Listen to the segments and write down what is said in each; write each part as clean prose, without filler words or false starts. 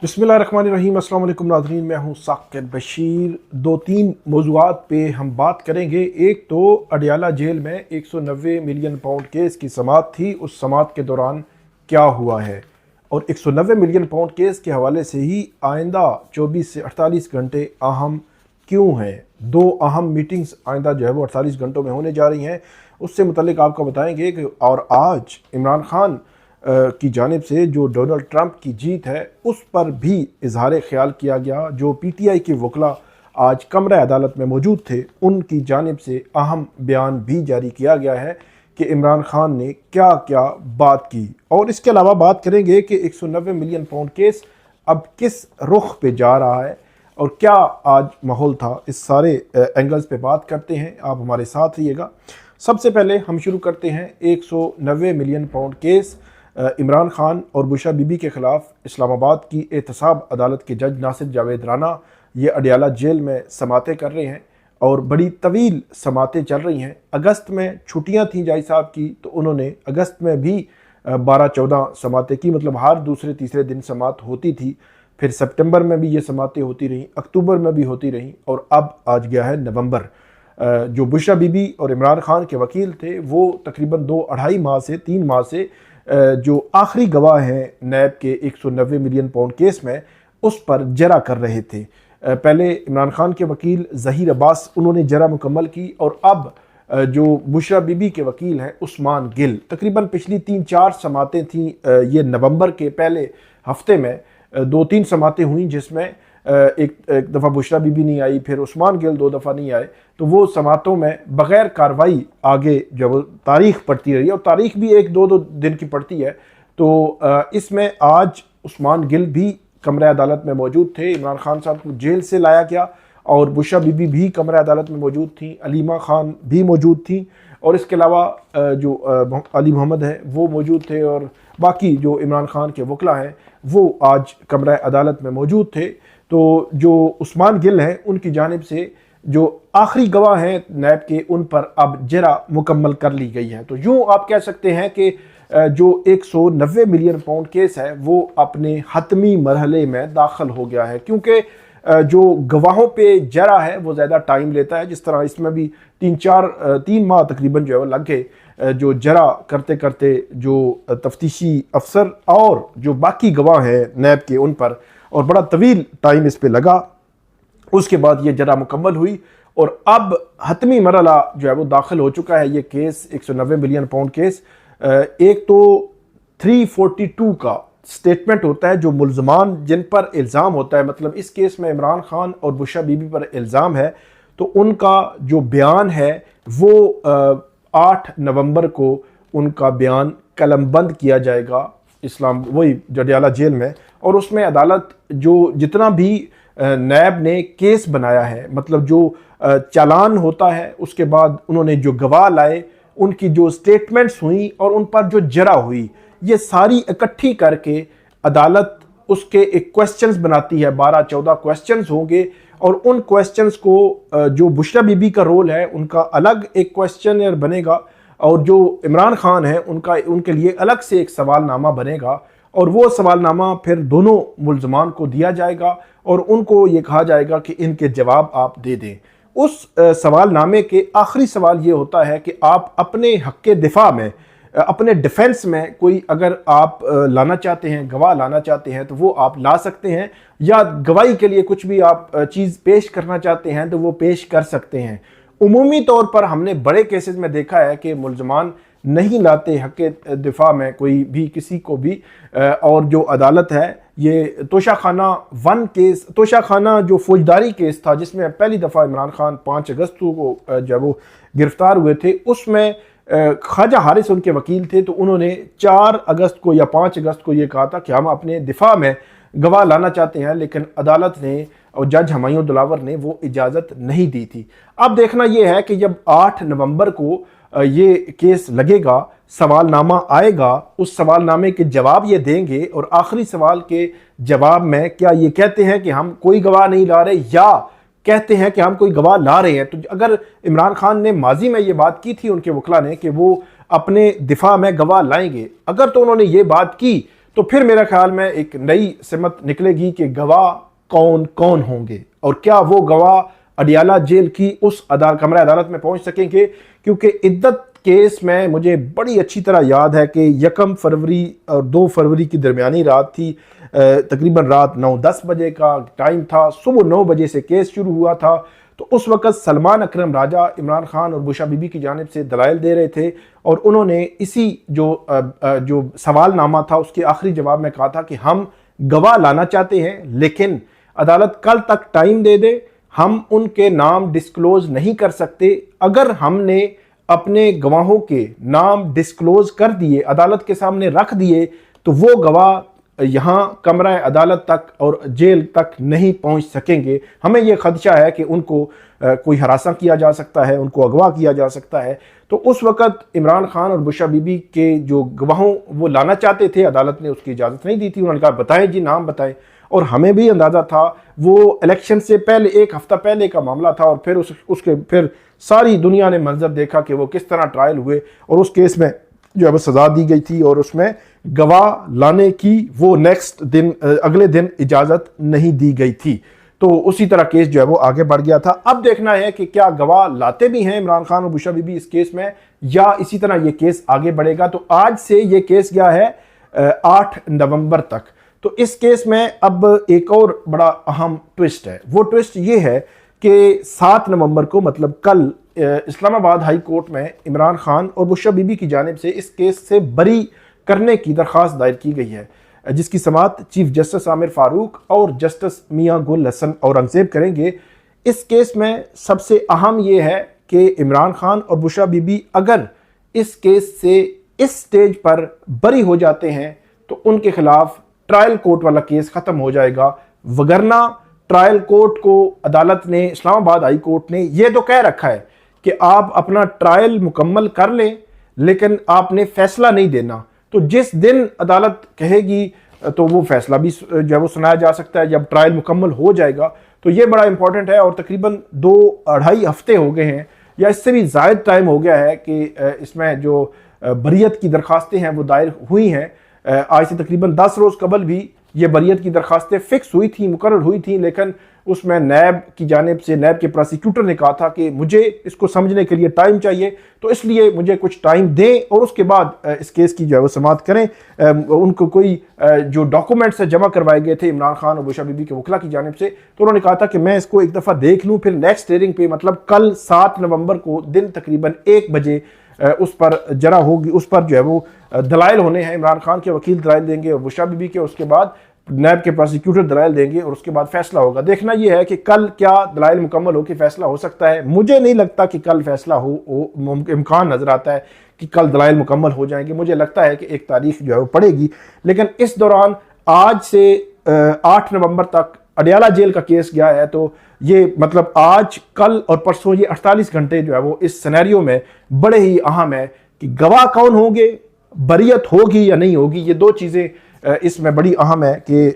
बिस्मिल्लाहिर्रहमानिर्रहीम। अस्सलाम वालेकुम नाज़रीन, मैं हूँ साकिर बशीर। दो तीन मौज़ूआत पे हम बात करेंगे। एक तो अडयाला जेल में 190 मिलियन पाउंड केस की समाअत थी, उस समाअत के दौरान क्या हुआ है, और 190 मिलियन पाउंड केस के हवाले से ही आइंदा 24 से 48 घंटे अहम क्यों हैं। दो अहम मीटिंग्स आइंदा जो है वो 48 घंटों में होने जा रही हैं, उससे मुतल्लिक आपको बताएंगे कि और आज इमरान खान की जानिब से जो डोनाल्ड ट्रंप की जीत है उस पर भी इजहार ख्याल किया गया। जो पीटीआई के वकला आज कमरा अदालत में मौजूद थे, उनकी जानिब से अहम बयान भी जारी किया गया है कि इमरान खान ने क्या क्या बात की। और इसके अलावा बात करेंगे कि 190 मिलियन पाउंड केस अब किस रुख पे जा रहा है और क्या आज माहौल था। इस सारे एंगल्स पे बात करते हैं, आप हमारे साथ रहिएगा। सबसे पहले हम शुरू करते हैं 190 million pound case Imran Khan और बुशरा बीबी के ख़िलाफ़ इस्लामाबाद की एहतसाब अदालत के जज नासिर जावेद राना ये अडयाला जेल में समातें कर रहे हैं और बड़ी तवील समातें चल रही हैं। अगस्त में छुट्टियां थीं जज साहब की, तो उन्होंने अगस्त में भी 12-14 समातें की, मतलब हर दूसरे तीसरे दिन समात होती थी। फिर सितंबर में भी ये समातें होती रहीं, अक्टूबर में भी होती रहीं, और अब आज गया है नवंबर। जो बुशरा बीबी और इमरान खान के वकील थे वो तकरीबन 2-2.5 माह से 3 माह से जो आखिरी गवाह हैं नैब के 190 मिलियन पाउंड केस में, उस पर जरा कर रहे थे। पहले इमरान खान के वकील ज़हीर अब्बास, उन्होंने जरा मुकम्मल की, और अब जो बुशरा बीबी के वकील हैं उस्मान गिल, तकरीबन पिछली 3-4 समातें थीं। ये नवंबर के पहले हफ्ते में 2-3 समातें हुई, जिसमें एक दफ़ा बुशरा बीबी नहीं आई, फिर उस्मान गिल 2 दफ़ा नहीं आए। तो वो समातों में बग़ैर कार्रवाई आगे जो वो तारीख पड़ती रही, और तारीख भी 1-2 दिन की पड़ती है। तो इसमें आज उस्मान गिल भी कमरा अदालत में मौजूद थे। इमरान खान साहब को जेल से लाया गया और बुशरा बीबी भी कमरा अदालत में मौजूद थी, अलीमा खान भी मौजूद थी, और इसके अलावा जो अली मोहम्मद है वो मौजूद थे, और बाकी जो इमरान खान के वकला हैं वो आज कमरा अदालत में मौजूद थे। तो जो उस्मान गिल हैं उनकी जानिब से जो आखिरी गवाह हैं नैब के, उन पर अब जरा मुकम्मल कर ली गई है। तो यूँ आप कह सकते हैं कि जो 190 मिलियन पाउंड केस है वो अपने हतमी मरहले में दाखिल हो गया है, क्योंकि जो गवाहों पे जरा है वो ज़्यादा टाइम लेता है। जिस तरह इसमें भी 3 माह तकरीबन जो है वो लग गए जो जरा करते करते जो तफ्तीशी अफसर और जो बाकी गवाह हैं नैब के, उन पर, और बड़ा तवील टाइम इस पे लगा। उसके बाद ये जरा मुकम्मल हुई और अब हतमी मरहला जो है वो दाखिल हो चुका है। ये केस 190 मिलियन पाउंड केस, एक तो 342 का स्टेटमेंट होता है जो मुल्ज़मान जिन पर इल्ज़ाम होता है, मतलब इस केस में इमरान खान और बुशरा बीबी पर इल्ज़ाम है, तो उनका जो बयान है वो 8 नवंबर को उनका बयान कलमबंद किया जाएगा इस्लाम वही अडयाला जेल में। और उसमें अदालत जो जितना भी नैब ने केस बनाया है, मतलब जो चालान होता है, उसके बाद उन्होंने जो गवाह लाए, उनकी जो स्टेटमेंट्स हुई और उन पर जो जरा हुई, ये सारी इकट्ठी करके अदालत उसके एक क्वेश्चंस बनाती है। 12-14 क्वेश्चंस होंगे, और उन क्वेश्चंस को जो बुशरा बीबी का रोल है उनका अलग एक क्वेश्चन बनेगा, और जो इमरान खान है उनके लिए अलग से एक सवालनामा बनेगा, और वो सवालनामा फिर दोनों मुल्ज़मान को दिया जाएगा और उनको ये कहा जाएगा कि इनके जवाब आप दे दें। उस सवालनामे के आखिरी सवाल ये होता है कि आप अपने हक़ के दिफा में, अपने डिफेंस में कोई अगर आप लाना चाहते हैं, गवाह लाना चाहते हैं, तो वो आप ला सकते हैं, या गवाही के लिए कुछ भी आप चीज़ पेश करना चाहते हैं तो वो पेश कर सकते हैं। उमूमी तौर पर हमने बड़े केसेस में देखा है कि मुल्ज़मान नहीं लाते हक़ के दिफा में कोई भी किसी को भी, और जो अदालत है, ये तोशाखाना 1 केस, तोशाखाना जो फौजदारी केस था जिसमें पहली दफ़ा इमरान खान 5 अगस्त को जब वो गिरफ्तार हुए थे, उसमें ख्वाजा हारिस उनके वकील थे, तो उन्होंने 4 अगस्त को या 5 अगस्त को ये कहा था कि हम अपने दिफा में गवाह लाना चाहते हैं, लेकिन अदालत ने और जज हमायूं दिलावर ने वो इजाज़त नहीं दी थी। अब देखना यह है कि जब 8 नवंबर को ये केस लगेगा, सवालनामा आएगा, उस सवालनामे के जवाब ये देंगे, और आखिरी सवाल के जवाब में क्या ये कहते हैं कि हम कोई गवाह नहीं ला रहे, या कहते हैं कि हम कोई गवाह ला रहे हैं। तो अगर इमरान खान ने माजी में ये बात की थी उनके वकला ने कि वो अपने दिफा में गवाह लाएंगे, अगर तो उन्होंने ये बात की, तो फिर मेरा ख्याल में एक नई सिमत निकलेगी कि गवाह कौन कौन होंगे और क्या वो गवाह अडियाला जेल की उस कमरा अदालत में पहुंच सकेंगे, क्योंकि इद्दत केस में मुझे बड़ी अच्छी तरह याद है कि 1 फरवरी और 2 फरवरी की दरमियानी रात थी, तकरीबन रात 9-10 बजे का टाइम था, सुबह 9 बजे से केस शुरू हुआ था। तो उस वक़्त सलमान अकरम राजा इमरान खान और बुशरा बीबी की जानिब से दलाइल दे रहे थे और उन्होंने इसी जो सवालनामा था उसके आखिरी जवाब में कहा था कि हम गवाह लाना चाहते हैं, लेकिन अदालत कल तक टाइम दे दे, हम उनके नाम डिस्क्लोज नहीं कर सकते। अगर हमने अपने गवाहों के नाम डिस्क्लोज कर दिए, अदालत के सामने रख दिए, तो वो गवाह यहाँ कमरा अदालत तक और जेल तक नहीं पहुँच सकेंगे। हमें यह खदशा है कि उनको कोई हरासा किया जा सकता है, उनको अगवा किया जा सकता है। तो उस वक़्त इमरान खान और बुशरा बीबी के जो गवाहों वो लाना चाहते थे, अदालत ने उसकी इजाज़त नहीं दी थी। उन्होंने कहा बताएं जी, नाम बताएं। और हमें भी अंदाज़ा था, वो इलेक्शन से पहले 1 हफ्ता पहले का मामला था और फिर उसके फिर सारी दुनिया ने मंजर देखा कि वो किस तरह ट्रायल हुए और उस केस में जो है वो सज़ा दी गई थी और उसमें गवाह लाने की वो नेक्स्ट दिन अगले दिन इजाज़त नहीं दी गई थी। तो उसी तरह केस जो है वो आगे बढ़ गया था। अब देखना है कि क्या गवाह लाते भी हैं इमरान खान और बुशरा बीबी इस केस में, या इसी तरह ये केस आगे बढ़ेगा। तो आज से ये केस गया है 8 नवंबर तक। तो इस केस में अब एक और बड़ा अहम ट्विस्ट है। वो ट्विस्ट ये है कि 7 नवंबर को, मतलब कल, इस्लामाबाद हाई कोर्ट में इमरान खान और बुशरा बीबी की जानिब से इस केस से बरी करने की दरख्वास्त दायर की गई है, जिसकी समाअत चीफ जस्टिस आमिर फारूक और जस्टिस मियां गुल हसन औरंगजेब करेंगे। इस केस में सबसे अहम यह है कि इमरान खान और बुशरा बीबी अगर इस केस से इस स्टेज पर बरी हो जाते हैं तो उनके खिलाफ ट्रायल कोर्ट वाला केस खत्म हो जाएगा, वगरना ट्रायल कोर्ट को अदालत ने, इस्लामाबाद हाई कोर्ट ने यह तो कह रखा है कि आप अपना ट्रायल मुकम्मल कर लें, लेकिन आपने फैसला नहीं देना। तो जिस दिन अदालत कहेगी तो वो फैसला भी जो है वो सुनाया जा सकता है जब ट्रायल मुकम्मल हो जाएगा। तो ये बड़ा इंपॉर्टेंट है और तकरीबन 2-2.5 हफ्ते हो गए हैं या इससे भी ज़ायद टाइम हो गया है कि इसमें जो बरियत की दरख्वास्तें हैं वो दायर हुई हैं। आज से तकरीबन 10 रोज़ कबल भी ये बरियत की दरख्वास्तें फिक्स हुई थी, मुकर्रर हुई थी, लेकिन उसमें नैब की जानिब से नैब के प्रोसिक्यूटर ने कहा था कि मुझे इसको समझने के लिए टाइम चाहिए, तो इसलिए मुझे कुछ टाइम दें और उसके बाद इस केस की जो है वो समाअत करें। उनको कोई जो डॉक्यूमेंट्स जमा करवाए गए थे इमरान खान और बुशरा बीबी के वकला की जानिब से, तो उन्होंने कहा था कि मैं इसको एक दफ़ा देख लूँ, फिर नेक्स्ट हियरिंग पे, मतलब कल 7 नवंबर को दिन तकरीबन 1 बजे उस पर जरा होगी, उस पर जो है वो दलाइल होने हैं। इमरान खान के वकील दलाइल देंगे और बुशरा बीबी के, उसके बाद नैब के प्रोसिक्यूटर दलाइल देंगे और उसके बाद फैसला होगा। देखना यह है कि कल क्या दलाइल मुकम्मल हो कि फैसला हो सकता है। मुझे नहीं लगता कि कल फैसला हो, इम्कान नजर आता है कि कल दलाइल मुकम्मल हो जाएंगे। मुझे लगता है कि एक तारीख जो है वो पड़ेगी, लेकिन इस दौरान आज से 8 नवंबर तक अडियाला जेल का केस गया है। तो ये मतलब आज, कल और परसों ये 48 घंटे जो है वो इस सिनेरियो में बड़े ही अहम है कि गवाह कौन होंगे, बरियत होगी या नहीं होगी। ये 2 चीज़ें इसमें बड़ी अहम है कि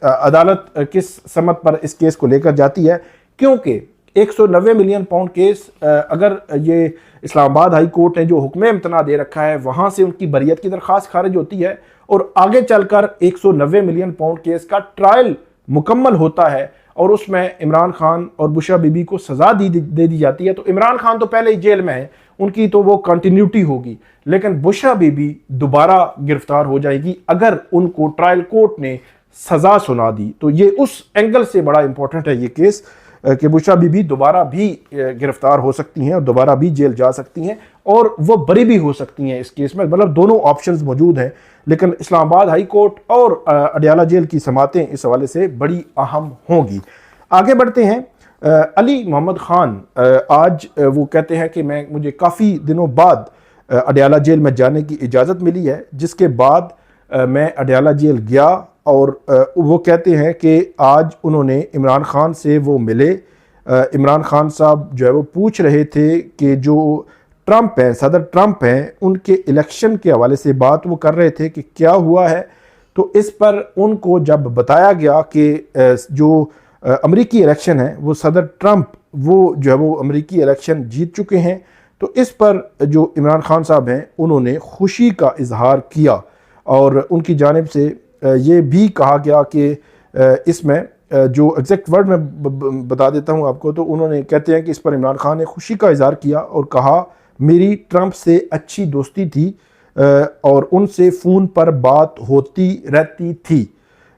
अदालत किस समत पर इस केस को लेकर जाती है, क्योंकि 190 मिलियन पाउंड केस, अगर ये इस्लामाबाद हाई कोर्ट ने जो हुक्म इम्तना दे रखा है वहाँ से उनकी बरियत की दरख्वास्त खारिज होती है और आगे चलकर 190 मिलियन पाउंड केस का ट्रायल मुकम्मल होता है और उसमें इमरान खान और बुशरा बीबी को सज़ा दे दी जाती है। तो इमरान खान तो पहले ही जेल में है, उनकी तो वो कंटिन्यूटी होगी, लेकिन बुशरा बीबी दोबारा गिरफ्तार हो जाएगी अगर उनको ट्रायल कोर्ट ने सज़ा सुना दी। तो ये उस एंगल से बड़ा इंपॉर्टेंट है ये केस कि बुशरा बीबी दोबारा भी गिरफ्तार हो सकती हैं और दोबारा भी जेल जा सकती हैं और वो बरी भी हो सकती हैं इस केस में। मतलब दोनों ऑप्शंस मौजूद हैं, लेकिन इस्लामाबाद हाई कोर्ट और अडियाला जेल की समातें इस हवाले से बड़ी अहम होंगी। आगे बढ़ते हैं। अली मोहम्मद खान आज वो कहते हैं कि मुझे काफ़ी दिनों बाद अडियाला जेल में जाने की इजाज़त मिली है, जिसके बाद मैं अडियाला जेल गया और वो कहते हैं कि आज उन्होंने इमरान खान से वो मिले। इमरान खान साहब जो है वो पूछ रहे थे कि जो ट्रंप हैं, सदर ट्रंप हैं, उनके इलेक्शन के हवाले से बात वो कर रहे थे कि क्या हुआ है। तो इस पर उनको जब बताया गया कि जो अमेरिकी इलेक्शन है वो सदर ट्रंप वो जो है वो अमेरिकी इलेक्शन जीत चुके हैं, तो इस पर जो इमरान खान साहब हैं उन्होंने खुशी का इजहार किया और उनकी जानिब से ये भी कहा गया कि इसमें जो एग्जैक्ट वर्ड मैं बता देता हूँ आपको, तो उन्होंने कहते हैं कि इस पर इमरान खान ने खुशी का इजहार किया और कहा मेरी ट्रंप से अच्छी दोस्ती थी और उनसे फ़ोन पर बात होती रहती थी।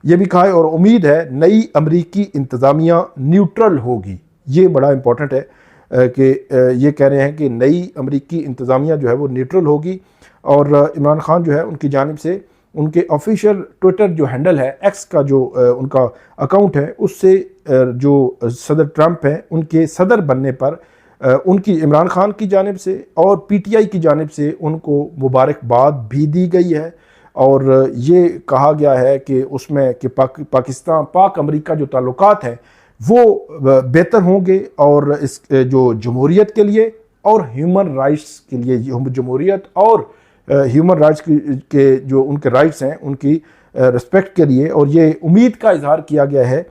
ये भी कहा है और उम्मीद है नई अमरीकी इंतज़ामिया न्यूट्रल होगी। ये बड़ा इम्पोर्टेंट है कि ये कह रहे हैं कि नई अमरीकी इंतज़ामिया जो है वो न्यूट्रल होगी। और इमरान खान जो है उनकी जानिब से उनके ऑफिशियल ट्विटर जो हैंडल है, एक्स का जो उनका अकाउंट है, उससे जो सदर ट्रंप हैं उनके सदर बनने पर उनकी इमरान खान की जानिब से और पीटीआई की जानिब से उनको मुबारकबाद भी दी गई है। और ये कहा गया है कि उसमें कि पाकिस्तान पाक अमेरिका जो ताल्लुकात हैं वो बेहतर होंगे और इस जो जमहूरियत के लिए और ह्यूमन राइट्स के लिए, जमहूरियत और ह्यूमन राइट्स के जो उनके राइट्स हैं उनकी रिस्पेक्ट के लिए। और ये उम्मीद का इजहार किया गया है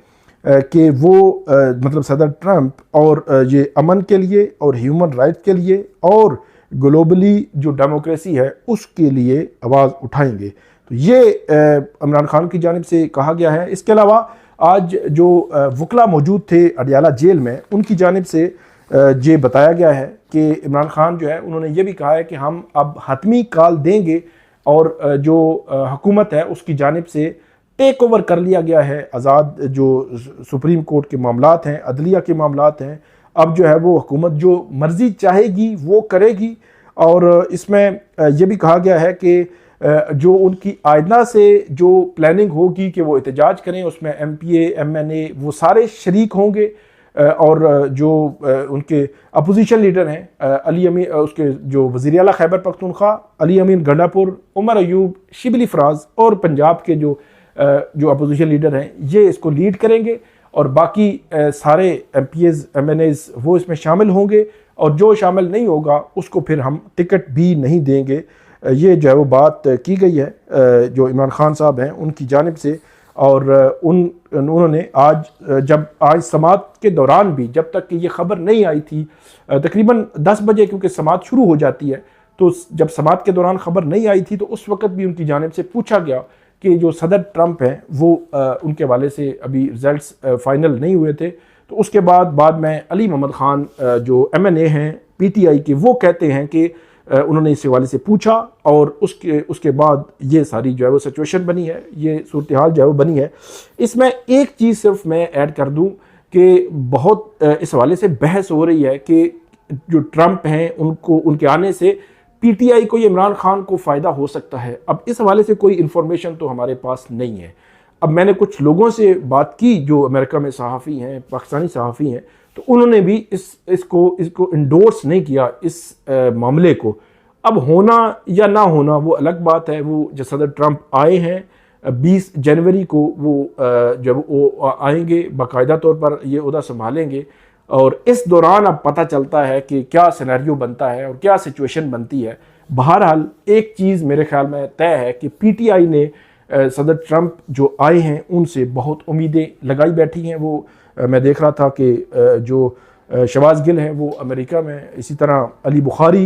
कि वो मतलब सदर ट्रंप और ये अमन के लिए और ह्यूमन राइट्स के लिए और ग्लोबली जो डेमोक्रेसी है उसके लिए आवाज़ उठाएंगे। तो ये इमरान खान की जानिब से कहा गया है। इसके अलावा आज जो वकला मौजूद थे अडियाला जेल में, उनकी जानिब से ये बताया गया है कि इमरान खान जो है उन्होंने ये भी कहा है कि हम अब हतमी कॉल देंगे और जो हुकूमत है उसकी जानिब से टेक ओवर कर लिया गया है आज़ाद जो सुप्रीम कोर्ट के मामलात हैं, अदलिया के मामलात हैं। अब जो है वो हुकूमत जो मर्ज़ी चाहेगी वो करेगी। और इसमें यह भी कहा गया है कि जो उनकी आइंदा से जो प्लानिंग होगी कि वो एहतजाज करें, उसमें MPA MNA वो सारे शरीक होंगे। और जो उनके अपोजिशन लीडर हैं अली अमीन, उसके जो वज़ीर आला खैबर पख्तूनख्वा अली अमीन गंडापुर, उमर अयूब, शिबली फराज और पंजाब के जो अपोजिशन लीडर हैं ये इसको लीड करेंगे। और बाकी सारे MPAs MNAs वो इसमें शामिल होंगे और जो शामिल नहीं होगा उसको फिर हम टिकट भी नहीं देंगे। ये जो है वो बात की गई है जो इमरान खान साहब हैं उनकी जानिब से। और उन्होंने आज समात के दौरान भी, जब तक कि ये ख़बर नहीं आई थी, तकरीबन 10 बजे क्योंकि समात शुरू हो जाती है, तो जब समात के दौरान ख़बर नहीं आई थी तो उस वक़्त भी उनकी जानिब से पूछा गया कि जो सदर ट्रंप हैं वो उनके हवाले से अभी रिज़ल्ट्स फाइनल नहीं हुए थे। तो उसके बाद में अली मोहम्मद ख़ान जो MNA हैं PTI के, वो कहते हैं कि उन्होंने इस हवाले से पूछा और उसके बाद ये सारी जो है वो सिचुएशन बनी है, ये सूरत हाल जो है वो बनी है। इसमें एक चीज़ सिर्फ मैं ऐड कर दूं कि बहुत इस हवाले से बहस हो रही है कि जो ट्रंप हैं उनको, उनके आने से PTI को, ये इमरान खान को फ़ायदा हो सकता है। अब इस हवाले से कोई इन्फॉर्मेशन तो हमारे पास नहीं है। अब मैंने कुछ लोगों से बात की जो अमेरिका में सहाफ़ी हैं, पाकिस्तानी सहाफ़ी हैं, तो उन्होंने भी इसको इंडोर्स नहीं किया इस मामले को। अब होना या ना होना वो अलग बात है। वो जो सदर ट्रंप आए हैं 20 जनवरी को, वो जब वो आएंगे बाकायदा तौर पर ये ओहदा संभालेंगे और इस दौरान अब पता चलता है कि क्या सिनेरियो बनता है और क्या सिचुएशन बनती है। बहरहाल एक चीज़ मेरे ख्याल में तय है कि PTI ने सदर ट्रंप जो आए हैं उनसे बहुत उम्मीदें लगाई बैठी हैं। वो मैं देख रहा था कि जो शहबाज गिल हैं वो अमेरिका में, इसी तरह अली बुखारी,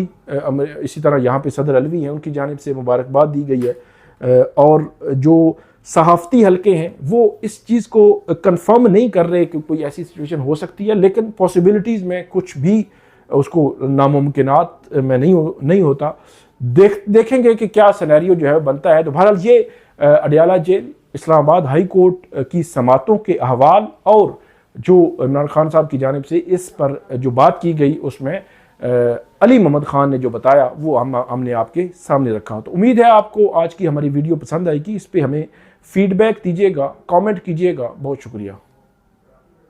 इसी तरह यहाँ पे सदर अलवी हैं, उनकी जानिब से मुबारकबाद दी गई है। और जो सहाफ़ती हलके हैं वो इस चीज़ को कंफर्म नहीं कर रहे कि कोई ऐसी सिचुएशन हो सकती है, लेकिन पॉसिबिलिटीज़ में कुछ भी उसको नामुमकिनात में नहीं होता। देखेंगे कि क्या सिनेरियो जो है बनता है। तो बहरहाल ये Adiala jail, Islamabad high court की समातों के अहवाल और जो इमरान खान साहब की जानिब से इस पर जो बात की गई उसमें अली मोहम्मद ख़ान ने जो बताया वो हमने आपके सामने रखा। तो उम्मीद है आपको आज की हमारी वीडियो पसंद आएगी। इस पर हमें फीडबैक दीजिएगा, कमेंट कीजिएगा। बहुत शुक्रिया।